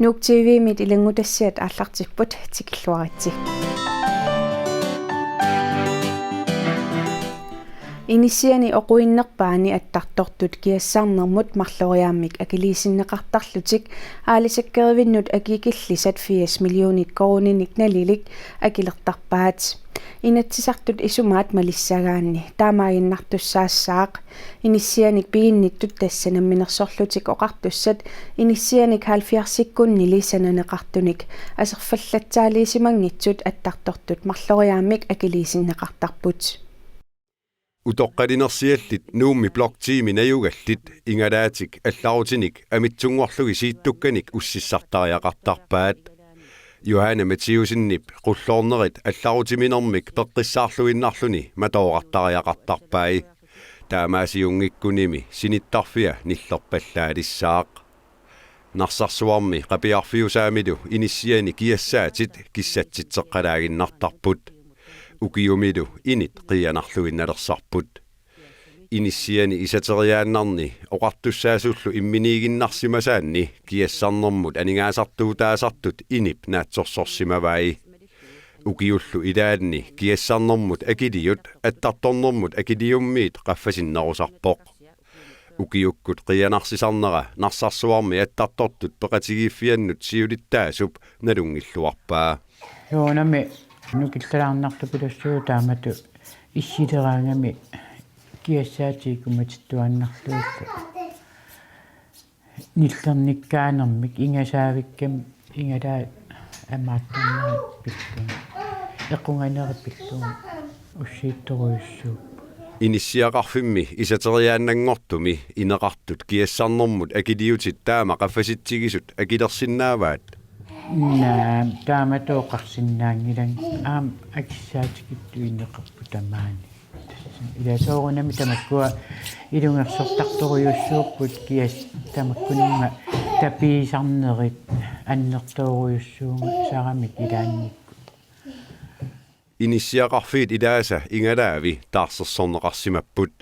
Nuuk TV-mit ilangutassiat aallartipput tikilluaritsi. Inisiani oquinnerpaani attartortut kiassarnermut marloriaammik akiliisinneqartarlutik aalisakkerevinnut akikillisat 80 millionit koruninik nalilik akilertarpaat. Inatsisartut isumaat malissagaanni taamaaginnartussaassaaq inisianik piginnittut tassanamminersorlutik oqartussat inisianik 70-sikkunni liisananeqartunik aserfallatsaaliisimangitsut attartortut marloriaammik akiliisinneqartarput. Utoqqalinersiallit nuummi bloktiimi najugallit ingalaatik allaarutinik amitsunngorlugi siittukkanik ussissartariaqartarpaat Johanne Mathiusinnip qulloornerit allaarutiminermik peqqissaarluginnarluni matooqartariaqartarpai taamaasiungikkunimi sinittarfia nillerpallaalissaaq narsarsuarmi qapiarfiusaamilu inissiani kiassaatit kissatitseqqalaaginnartarput ukiumilu init qianarluginnalersarput inissiani isateriaannarni oqartussaasullu imminiiginnarsimasaanni kiassarnermut aningaasartuutaasartut inip naatsorsorsimavai ukiullu ilaanni kiassarnermut akiliut attartornermut akiliummiit qaffasinnerusarpoq ukiukkut qianarsisarnera narsarsuarmi attartortut peqatigiiffiannut siulittaasup nalungilluarpaa yoonami nukillalaarnartupilussuu taamatu issилераангами киассаатикуматиттуаннарлууллу ниллерниккаанермик ингасаавиккам ингалаа амааттарнери пиллуун эққунганериппиллуун уссиитторуйуссуу Inisiaqarfimmi isateriaannanngortumi ineqartut kiassarnermut akiliutit taama qaffasittigisut akilersinnaavaat Nā taamatooqarsinnaangilан aam akissaatikittu inneqarpu tamaani ilasoorunami tamakkua ilungersortartoruyussuupput kias tamakkununga tapiisarnerit annertooruyussuunga saaramik ilaannikku Inisiaqarfiit ilaasa ingalaavi taarsersorneqarsimapput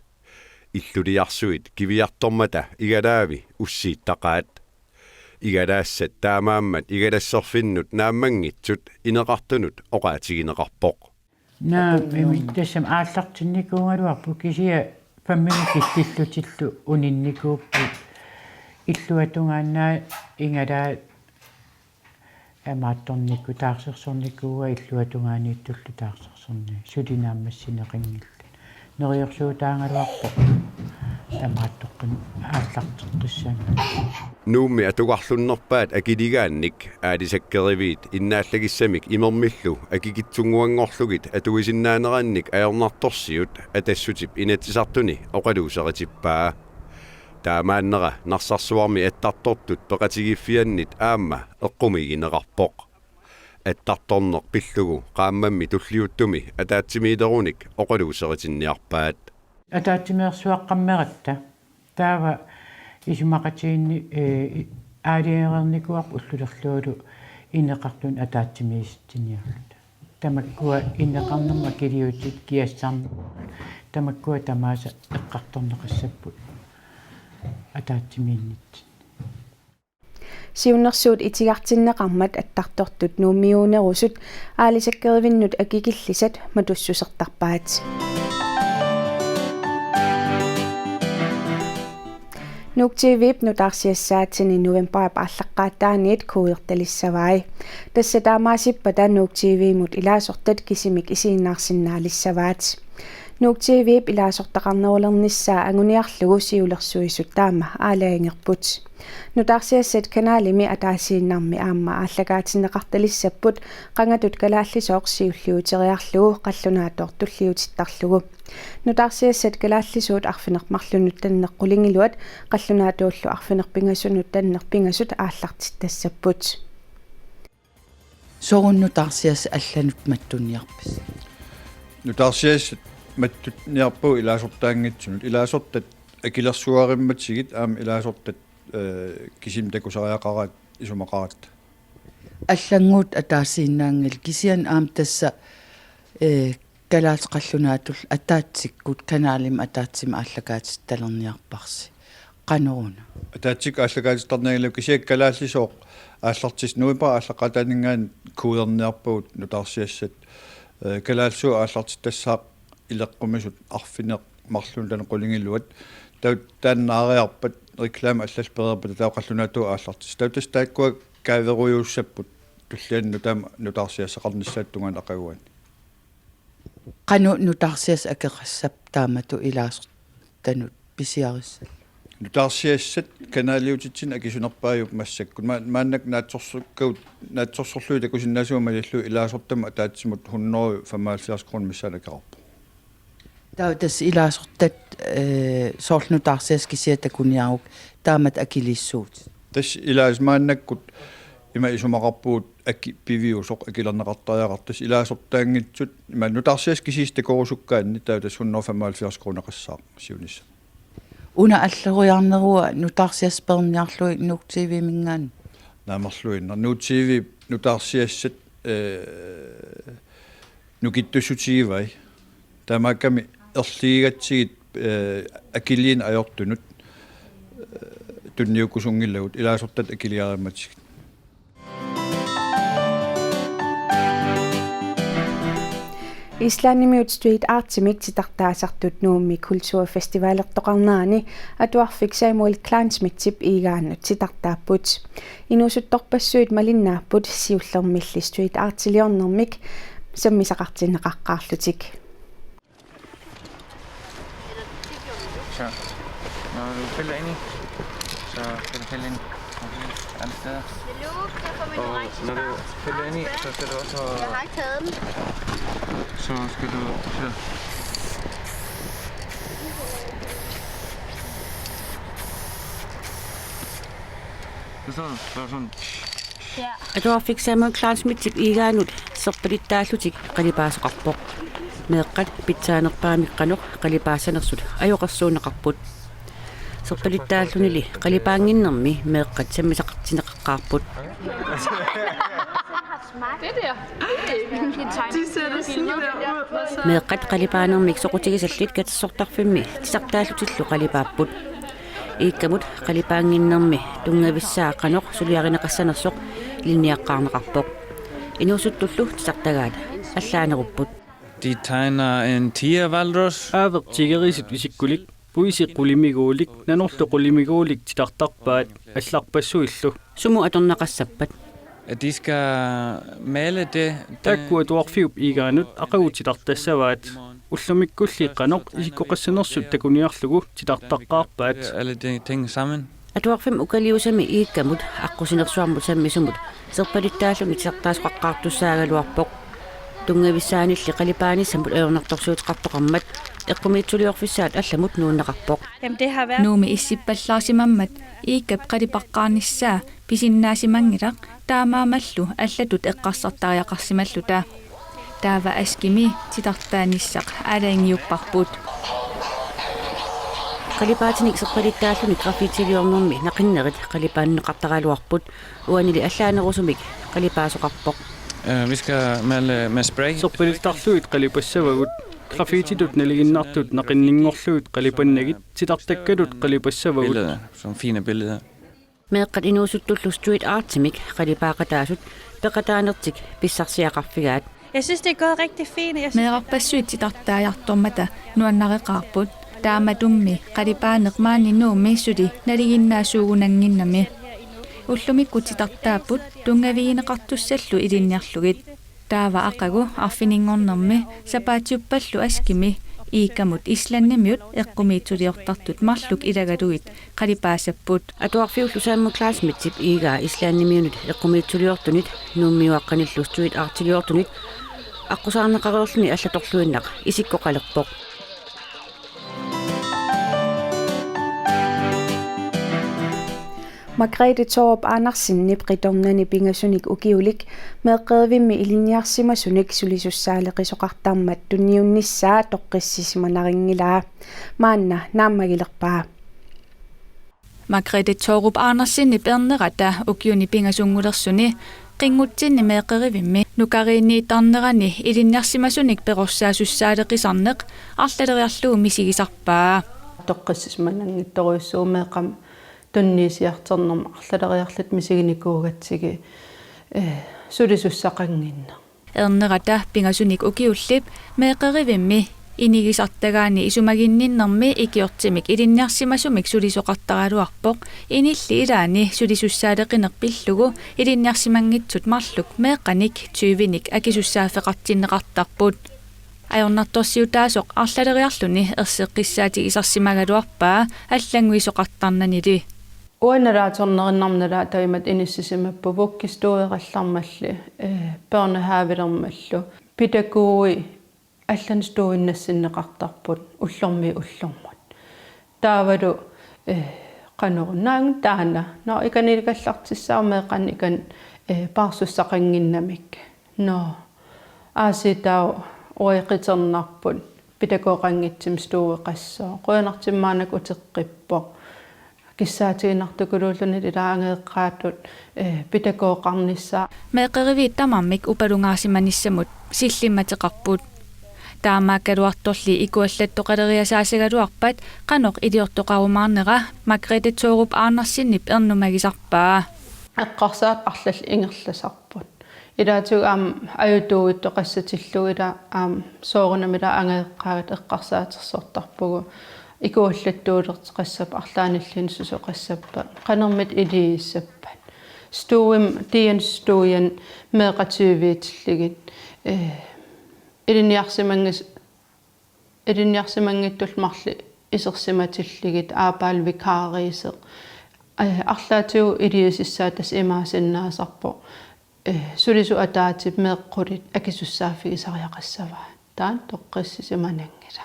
illuliarsuit kiviartormata igalaavi ussiittaqaat igalaassat taamaammat igalasserfinnut naammangitsut ineqartunut oqaatigineqarpoq tassam aallartinnikuungaluarpu kisia famminikillutillu uninnikuuppu illuatungaannaa ingalaa amaattornikku taarsersornikuuga illuatungaaniittullu taarsersorni sulinaammassineqingillu neriorsuutaangaluarpoq amaattoqqin aallarteqqissana nuummi atuqarlunnerpaat akiligaannik aalisakkerivit innaallagисsamик imermillu akikitsunguangorlugit atuisinnaaneraannik ajornartorsiut atassutip inatsisartuni oqaluuseritippaa taamaannera narsarsuarmi attartortut peqatigiffiannit aamma eqqumigineqarpoq attartorneq pillugu qaammammi tulliuttumi ataatsimiilerunik oqaluuseritinniarpaat атаатсимеерсуаққаммератта таава исумақатиинни аалиерникуарпу уллулерлуулу инеқартун атаатсимиистиниарлута тамаккуа инеқарнерма килиутит киассарна тамаккуа тамааса эққарторнеқассаппут атаатсимииннит Siunnersuut itigartinneqarmat attartortut nuummiuunerusut aalisakkerevinnut akikillisat matussusertarpaat Nuuk TV nutaarsiassaatsini november paallaqqaattaaniit kuuertalissavai tassa taamaasippata Nuuk TV mut ilaasortat kisimik isiinnaarsinnaalisavaat Nuuk TV ilaasortaqarnerulernissaa anguniarlugu siulersuisut taama aalaingerput nutaarsiassat kanaalimi ataasiinnarmi aamma aallagaatineqartalissapput qangatut kalaallisooqsiulliuteriarlugu qallunaatoortulliutittarlugu nutaarsiassat kalaallisuut arfinermarlunut tanneqqulingiluat qallunaatuullu arfinerpingasunut tannerpingasut aallartittassaput soorunnutarsias allanut mattuniarpis nutaarsias mattuniarpu ilaasortaangitsunut ilaasortat akilersuarimmatsigit aam ilaasortat kisimtakusariaqarat isumaqarat аллангуут атаасииннаангил кисиан аам тасса калаатеқаллунааtul атаатсиккут канаалим атаатсима аллагаатит талерниарпарси qaneruna Atatsik ааллагаалисторнагилу кисиаккалааллисооқ ааллартис нуипа ааллақатанингаан куудерниарпуут нутаарсиассат калаалсуу ааллартис тассаақ илеққумисут арфинеқ марлун тана қулингилуат тааннаариарпат реклама алласперерпат таақаллунаатуу ааллартис таутас тааккуа кааверуйууссаппут туллианну таама нутаарсиассақарниссааттунгаан ақагуан qanu nutaarsias akeqassap taamatu ilaasqtanut pisiarissal нутаарсиассат канаалиутитсин акисунерпааюп массаккут мааннак наатсорсорлуи такусиннаасуума яллу илаасортама таатсимут 175 крон миссалакарпу tautас ilaasqtat soorlnutaarsias kisiatakuniaruк taamat akilissuut тас илаас мааннаккут има исумақарпуут акки пивиусоқ акилернеқартариақартас илаасортаангитсут има нутаарсиас кисистакорусуккаанни таутас 175 кронеқассаа сиунисса una alleriarnerua nutaarsiasperniarlui nuuktiiviminggaan наамерлуиннер нуутиви нутаарсиассат нукиттусутигивай таамаакками ерлигатсигит акилиин аёртунут тунниуккусунгиллагут илаасортат акилиариматсигит Islannimiut Street Artimik titaqtaasartut nuummi kulturfestivalertoqarnaani atuarfik Samuel Klansmitsip igaannut titaqtaapput inusuttorpassuit malinnaaput siullermilli Street Artiliornermik sammisaqartinneqaqqaarlutik Når du fælder ind i, så skal du fælde ind alle steder. Og når du fælder ind i, så skal du også... Jeg har ikke taget dem. Så skal du... Så står du sådan... Atuarfik Samuel Klansmitsip igaannut serpalittaallutik qalipaasoqarpoq meeqqat pitsaanerpaamiqqanoq qalipaasanersut ajoqersuuneqarput serpalittaallunili qalipaanginnermi meeqqat sammisaqartineqaqqaarput meeqqat qalipaanermik soqutigisallit katassortarfimmi tisartaallutillu qalipaapput iikkamut qalipaanginnermi tungavissaaqanoq suliarineqassanersoq linniaqqaarneqarpoq inuusuttullu tisartagaat allaanerupput. De tegner en tigervalros. Aaveq tigerisit isikkulik puisiqqulimiguulik nanorluqqulimiguulik titartarpaat алларпассуиллу sumu atornaqassappat De skal male det. takkua tuarfiup igaanut aqagutitartassavaat ullumikkulliiqqanoq isikkoqassanersut takuniarlugu titartaqqaarpaat Alle de ting sammen. atuarfim ukaliusami iikkamut aqqusинерсуармут саммисумут серпалиттааллуми тисартаасқаққартуссаагалуарпоқ тунгаvissaanилли qalipaanissamut ajornartorsuutiqartoqarmat eqqumiitsuliorfissaat allamut nuunneqarpoq nuumi issippallаарsimammat iikkap qalipaqqaarnissaa pisinnaasimanngilaq taamaamallu allatut eqqarsartariaqarsimalluta taava askimi titartaanissaq alaingiupparput qalipaatinnik serpalittaalluni graffitiliornermi naqinnerit qalipaanneqartaraluarput uanili allaanerusumik qalipaasoqarpoq Vi skal male med spray. serpalittarluit qalipassavagut graffititut naliginnartut naqinninngorluit qalipannagit titartakkalut qalipassavagut Billeder. Sådan fine billeder. meeqqat inuusuttullu Street Artimik qalipaaqataasut peqataanertik pissarsiaqarfigaat Jeg synes, det er gået rigtig fint. meeqarpassuit titartaajartormata nuannareqaarput taamatummi qalipaaneqmaani nuumi suli naliginnaasuugunanginnami ullumikku titartaapput tungaviineqartussallu ilinniarlugit taava aqagu arfiningornermi sapaatiuppallu askimi iikkamut Islannimiut eqqumiituliortartut marluk ilagaluit qalipaasapput atuarfiullu Samuel Klansmitsip iigaa Islannimiunut eqqumiitsuliortunit nuummiuaqqanillu Street Artiliortunit аққусаарнеқариорлуни аллаторлуиннақ исиккоқалерпоқ Margrethe Thorup Andersen nibritornani pingasunik ukiulik meeqqeevimmi ilinniarsimasunik sulisussaaleqisoqartarmat tunniunnissaa toqqissisimanariнгилаа maanna naammagilerpaa Margrethe Thorup Andersen ipernerata ukiuni pingasungulersuni qinngutsinni meeqqerivimmi nukariinniitarnerani ilinniarsimasunik perossaasussaaleqisarneq arlaleriarluu misigisarpaa тоққиссиманангитторуйссуумеэқам тунниисиартэрнэрма арлалериарлат мисигиникуугатсиги сулисуссақангинна эрнерата пингасуник укиуллип меэқеривимми инигисартагаани исумагинниннэрми икиортимик илинниарсимасумик сулисоқартаралуарпоқ инилли илаани сулисуссаалеқинерпиллугу илинниарсимангитсут марлук меэққаник тювиник акисуссаафеқартиннеқартарпут ajornartorsiutaasuq arlaleriarluni erseqqissaati isarsimaгаluarpaa аллангуисоқартарнанили уанналааторнериннарнала таимат иниссисимаппу вуккистуераллармалли пернехаавилермаллу питакууи алланстуиннассиннеқартарпут уллорми уллормут таавалу qanurunnaang taana no ikanilikallартиссаумеэқан икан парсуссақангиннамик no ааситау оиқитернарпут питакооқангитсим стууеқассоо қуянартиммаанак утеққиппоқ киссаатигинартукулууллуни илаангеэққаатут питакооқарнissaa меэқеривииттамармик упалунгаарсиманиссамут силлимматеқарпут таамааккалуарторли икуаллаттоқалериасаасагалуарпат қаноқ илиортоқарумаарнера Margrethe Thorup Andersen эрнумагисарпаа эққарсаат арлал ингерласарпут илаатуг аютууиттоқассатиллугила соорунамила ангеэққаагат эққарсаатерсортарпугу икуаллаттуулертеқассап арлааниллин сусоқассаппа қанермит илииссаппат стуим тиен стуян меэқативиитиллигит илинниарсимангиттулмарли исерсиматиллигит аапаал викаариисеқ арлаатуу илиисиссаа тас имаасиннаасарпо сулису атаатип меэққулит акисуссаафигисариақассаваа таан тоққиссисиманангила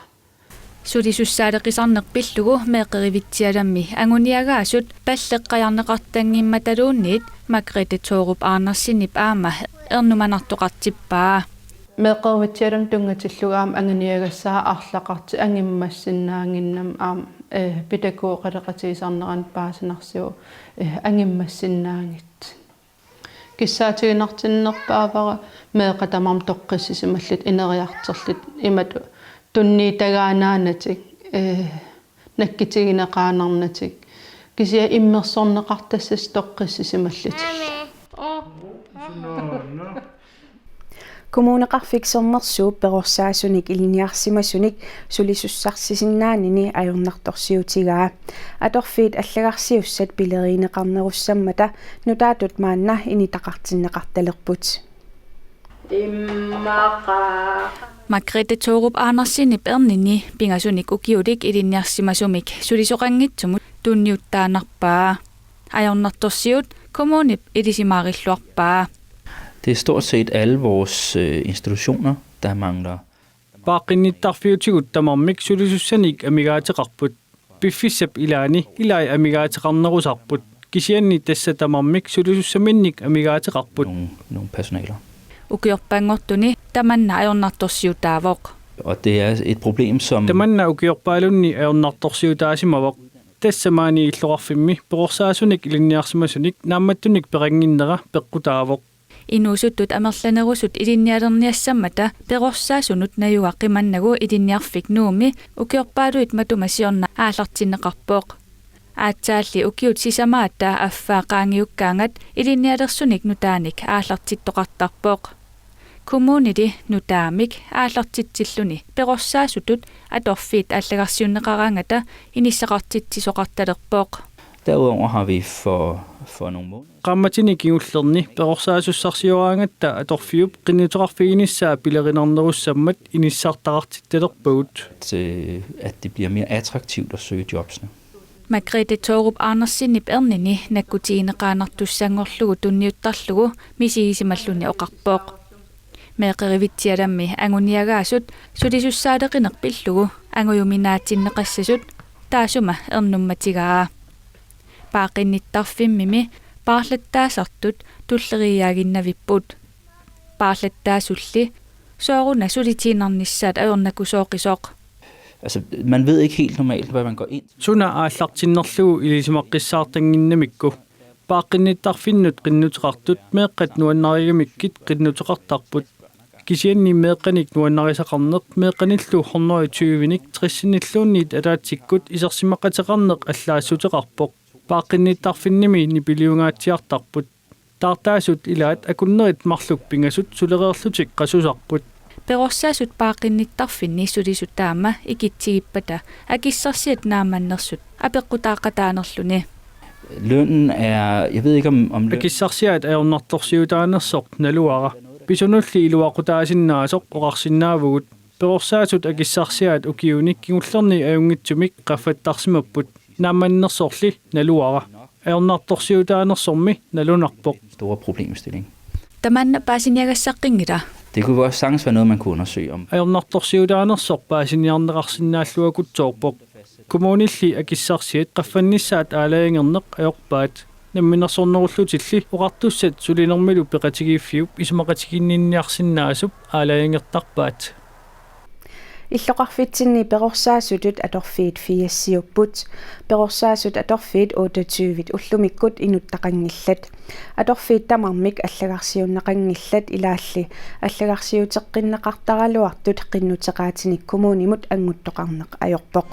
сулисуссаалеқисарнерпиллугу меэқеривитсиаламми агуниагаасут паллеққаярнеқартангимматалуунниит Margrethe Thorup Andersen аама эрнуманартоқартиппаа меэқервитсиалам тунгатиллугаам анганиагассаа арлақарти ангиммассиннаангиннам питакууқалеқатигисарнеран паасинарсиу ангиммассиннаангит киссаатигинартиннерпаавара меэқатамарм тоққиссисималлит инериартерлит имату тунниитагаанаанатик наккитигинеқаанарнатик кисия иммерсорнеқартассас тоққиссисималлит Kommuneqarfiksernersuup peqorsaasunik iliniarsimasunik sulisussarsisinnaanini ajornartorsiutigaa atorfiit allagarsiussat pileriineqarnerussammata nutaatut maanna initaqartinneqartalerput Margrethe Thorup Andersen ernini pingasunik ukiulik iliniarsimasumik sulisoqanngitsumut tunniuttaanarpaa ajornartorsiut kommunip ilisimarilluarpaa. Det er stort set alle vores institutioner, der mangler. Paaqinnitarfiutigut sulisussanik amigaatеqarput piffissap ilaani ilai amigaatеqarnerusarput kisianni tassatamarmik sulisussaminnik amigaatеqarput nogle personaler. Ukiorpaangortuni tamanna ajornartorsiutaavoq. Og det er et problem som tamanna ukiorpaalunni ajornartorsiutaasimaavoq tassamaani illuqarfimmi peqorsaasunik ilinniarsimasunik naammattunik peqanginnera peqqutaavoq Inuusuttut amerlanerusut ilinnialerniassammata peqorsaasunut najuaqqimannagu ilinniarfik nuumi ukiorpaaluit matumasiorna aallartinneqarpooq aatsaalli ukiut sisamaattaa affaaqaangiukkaangat ilinnialersunik nutaanik aallartittoqartarpooq kommuniti nutaamik aallartitsilluni peqorsaasutut atorfiit allagarsiunneqaraangata inissaqartitsisoqartalerpooq. Derudover har vi for nogle måneder qammatinikigullerni peqorsaasussarsiораангаtta atorfiup qinnuteqarfiginissaa pilerinernerussammat inissartaqartittalerpagut at det bliver mere attraktivt at søge jobsne. Margrethe Thorup Andersen ernini nakkutiineqaanartussangorlugu tunniuttarlugu misigisimalluni oqarpooq meeqerivitsialammi anguniagaasut sulisussaaleqinerpillugu angujuminaatsinneqassasut taasuma ernummatigaa paaqinnitarfimmimi paarlattaasartut tulleriaaginnavipput paarlattaasulli sooruna sulitiinernissaat ajornakusooqisoq. Altså man ved ikke helt normalt hvad man går ind. Suna aallartinnerlugu ilisimaqqissaartanginnamikku paaqinnitarfinnut qinnuteqartut meeqqat nuannarigamikit qinnuteqartarput kisianni meeqqanik nuannarisaqarneq meeqqanillu 120nik trissinilluunniit alaatikkut isersimaqateqarneq allaassutеқарпоq paaqinniittarfinnimi nipiliungaatsiartarput taartaasut ilaat akunnerit marluk pingasut sulereerlutik qasusarput Perorsaasut paaqinniittarfinni sulisutaama ikitsigipata akissarsiat naamannersut apeqqutaaqataanerluni Lønnen er, jeg ved ikke om akissarsiat ajornartorsiutaanersoq naluara pisunulli iluaqutaasinnaasоq oqarsinnaavugut perorsaasut akissarsiat ukiunik kingullerni ajungitsumik qaffattarsimapput naamannersorli naluara ajornartorsiutaanersormi nalunarpoq store problemstilling. tamanna paasiniagassaqqiнгила Det kunne også sagtens være noget, man kunne undersøge om. ajornartorsiutaanersoq paasiniarneqarsinnaalluakutsoorpoq kommunilli akissarsiat qaffannissaat aalaingerneq ajorpaat намминерсорнеруллутилли оqartussat sulinermilu peqatigiiffiup isumaqatiginniarsinnaasup aalaingertarpaat Иллоqarfitsinni perorsaasutut atorfiit fiassiupput perorsaasut atorfiit 28 ullumikkut inuttaqangillat atorfiit tamarmik allagarsiunnaqangillat ilaalli allagarsiuteqqinneqartaraluartut qinnuteqaatinik kommunimut anguttoqarneq ajorpoq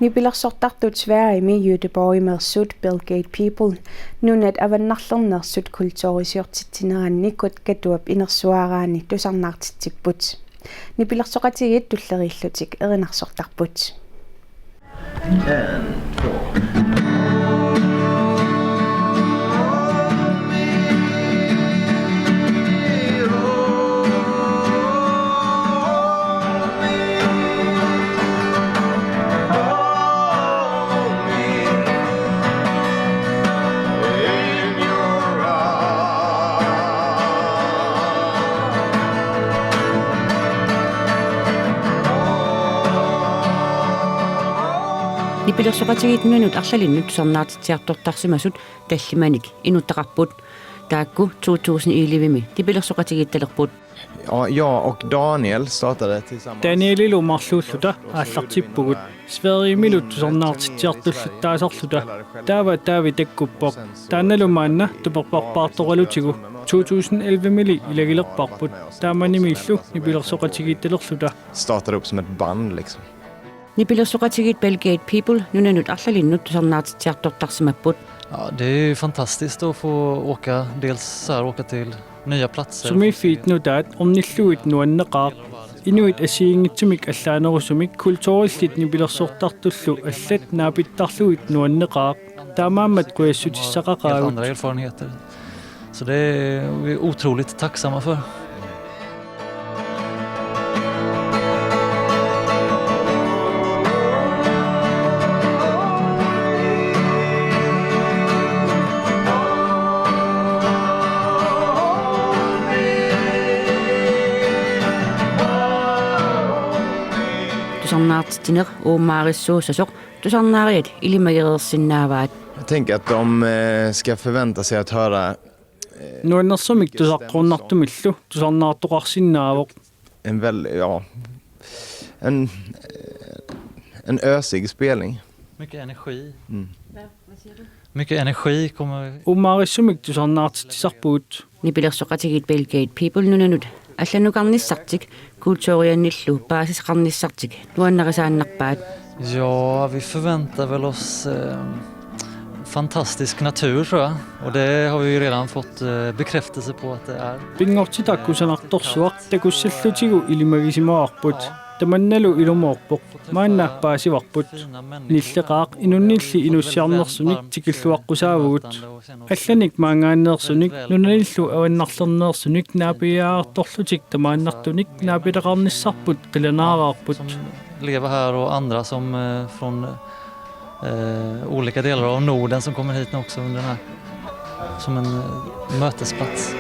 Nipilersortartut Sverige Göteborg mersut Bill Gate People nunat avannarlernersut kultuurisiortitsineraannikut katuap inersuaraani tusarnaartittipput Nipilersoqatigit tullerillutik erinarsortarput Nipilersoqatigit nunut arlalinnut sarnaartitsiartortarsimasut tallimanik inuttaqarput taakku 2011 nipilersoqatigit talerput Ja, jag och Daniel startade tillsammans. Danielilu marluulluta aallartippugut Sverigemilut tusarnaartitsiartulluttaasarluta taava taavi takkuppoq taannalumaanna tuperparpaartoralutigu 2011 mili ilagilerparput taamanimillu nipilersoqatigit talerluta Startade upp som ett band liksom. Nipilersoqatigit Bill Gate People nunanut arlalinnut tusarnaartitsiartortarsimapput Ja, det är ju fantastiskt att få åka, dels så här, åka till nya platser. Sumifiit nutaat ornilluit nuanneqaaq inuit asiingitsumik allaanerusumik kultuurillit nipilersortartullu allat naapittarluit nuanneqaaq taamaammat Helt kuassutissaqaqaagut andra erfarenheter. Så det är vi otroligt tacksamma för. tusarnaartitiner uumaarissuussasoq tusarnaariat ilimagereersinnaavaat Jag tänker att de ska förvänta sig att höra nuannersumik tusaqqornartumillu tusarnaartoqarsinnaavoq en ösig spelning. Mycket energi. Mycket energi kommer. uumaarisumik tusarnaartitsarpuut nipilersoqatigit Bill Gate People nunanut алланукарниссартик культурианниллу паасисқарниссартик нуаннерисааннарпаат Ja, vi förväntar väl oss fantastisk natur tror jag. Och det har vi ju redan fått bekräftelse på att det är. пингортитаккусанарторсуақ такуссаллутигу илимагисимаарпут таманналу илумоорпоқ мааннааппаасиварпут ниллеқаақ инуннилли инуссиарнерсуник тикиллуаққусаавгут алланик маангааннеерсуник нунаниллу аваннарлернеерсуник наапиаарторлутик тамааннартуник наапилеқарниссарпут қиланаараарпут Leva här och andra som från olika delar av Norden som kommer hit också under den här som en mötesplats.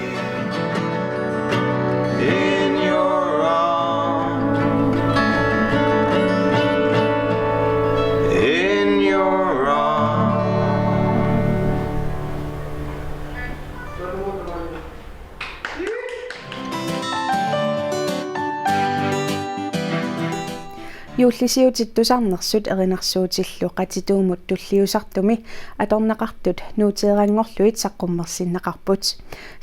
Юуллисиутит тусарнерсут эринарсуутиллу qatituumut tulliusartumi atornaqartut nuuteerangorluit saqqummersinnaqarput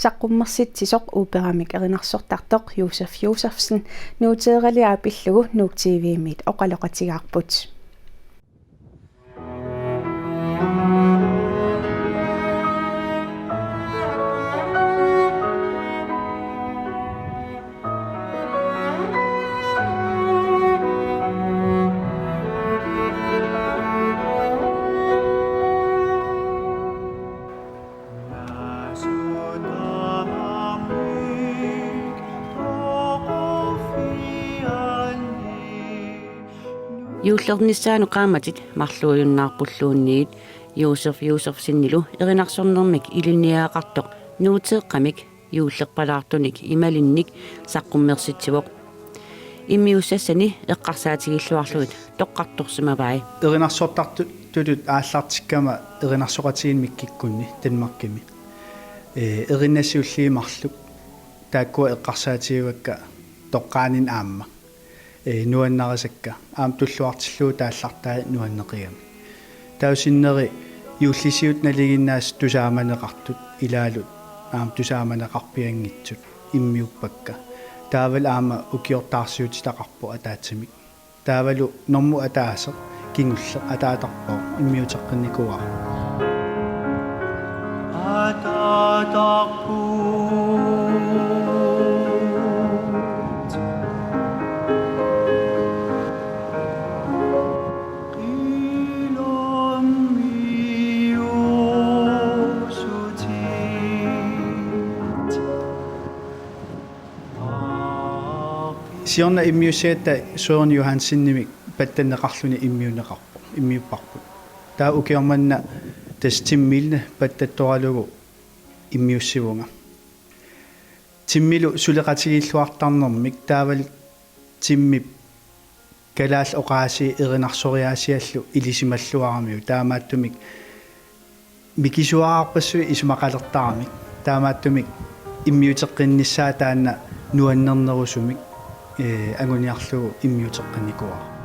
saqqummersitsisоq uuperamik erinarsortartoq Josef Josefsen nuuteeralia pillugu nuuk TV-miit oqaloqatigaarput Юуллернissaanu qaamatit marluujunnaarpulluunniit Josef Josefsinnilu erinarsornermik iliniaaqartoq nuuteeqqamik юуллерпалаартуник ималинник саққуммерситсивоқ иммиусассани эққарсаатигиллуарлугит тоққарторсимавай эринарсортартутут ааллартиккама эринарсоқатигин миккиккунни танмаркими эриннассиуллиимарлук тааккуа эққарсаатигивакка тоққаанин аама нуаннарисакка аам туллуартиллуу тааллартаа нуаннеқигами таусиннери юуллисиут налигиннаас тусааманеқартут илаалут аам тусааманеқарпиангитсут иммиуппакка таавал аама укиортаарсиутитақарпу атаатсимик таавалу норму атаасе кингулле атаатарпоо иммиутеққинникуаа атаатарпу Sionna immiuseetta Søren Johansinnimik pattanneqarluni immiuneqarpu immiupparput taa ukiormanna tas timmilne pattattoralugu immiussivunga timmilu suleqatigilluartarnermik taaval timmip kalaal oqaasi erinarsoriaasiallu ilisimalluaramiu taamaattumik mikisuararpassui isumaqalertaramik taamaattumik immiuteqqinnissaa taanna nuannernerusumik агуниарлугу иммиутеққанникуа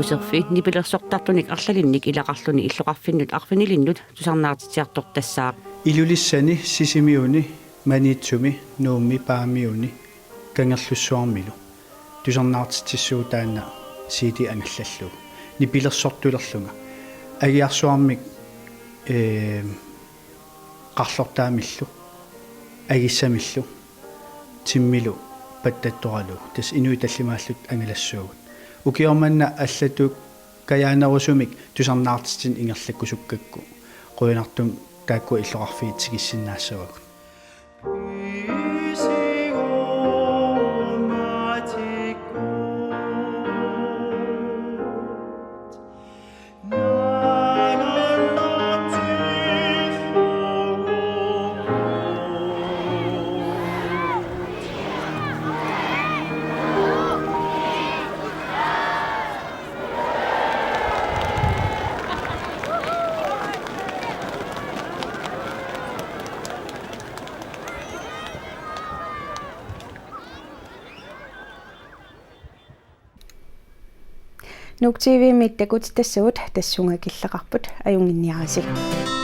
Josefi nipilersortartunik arlalinnik ilaqarluni illoqarfinnut arfinilinnut tusarnaartitiartor tassaa ilulissani sisimiuni maniitsumi nuummi paamiuni kangerlussuarmilu tusarnaartitissuu taanna siiti angallallu nipilersortulerlunga agiarsuarmik qarlortaamillu agissamillu timmilu pattattoralu tas inuitallimaallut angalassuugut ukiormanna allatuk kayaanerusumik tusarnaartitin ingerlakkusukkakku quinartum taakku illoqarfiitsigissinaassavak Nuuk TV-miit takut tassuut tassunga killaqarput ajunginniarasik